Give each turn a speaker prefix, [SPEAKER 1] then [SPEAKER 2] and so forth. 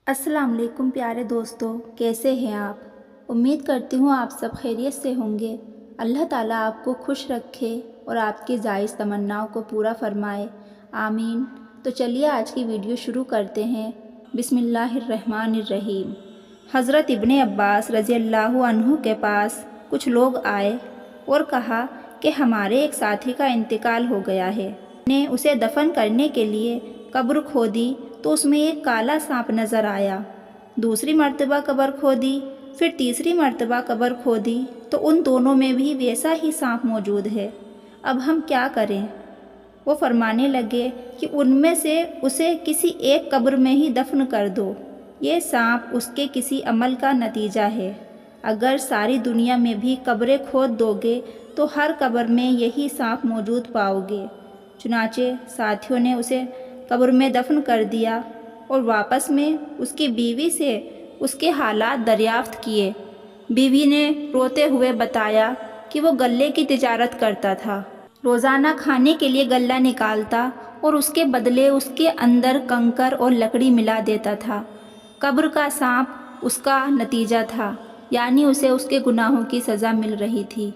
[SPEAKER 1] अस्सलाम वालेकुम प्यारे दोस्तों, कैसे हैं आप। उम्मीद करती हूँ आप सब खैरियत से होंगे। अल्लाह ताला आपको खुश रखे और आपकी जायज़ तमन्नाओं को पूरा फरमाए, आमीन। तो चलिए आज की वीडियो शुरू करते हैं। बिस्मिल्लाहिर्रहमानिर्रहीम। हज़रत इब्ने अब्बास रज़ी अल्लाहु अन्हु के पास कुछ लोग आए और कहा कि हमारे एक साथी का इंतकाल हो गया है। ने उसे दफन करने के लिए कब्र खोदी तो उसमें एक काला सांप नज़र आया। दूसरी मर्तबा कब्र खोदी, फिर तीसरी मर्तबा कब्र खोदी तो उन दोनों में भी वैसा ही सांप मौजूद है। अब हम क्या करें। वो फरमाने लगे कि उनमें से उसे किसी एक कब्र में ही दफन कर दो। ये सांप उसके किसी अमल का नतीजा है। अगर सारी दुनिया में भी कब्रें खोद दोगे तो हर कब्र में यही सांप मौजूद पाओगे। चुनाचे साथियों ने उसे कब्र में दफन कर दिया और वापस में उसकी बीवी से उसके हालात दरियाफ्त किए। बीवी ने रोते हुए बताया कि वो गल्ले की तिजारत करता था, रोज़ाना खाने के लिए गल्ला निकालता और उसके बदले उसके अंदर कंकर और लकड़ी मिला देता था। कब्र का सांप उसका नतीजा था, यानी उसे उसके गुनाहों की सज़ा मिल रही थी।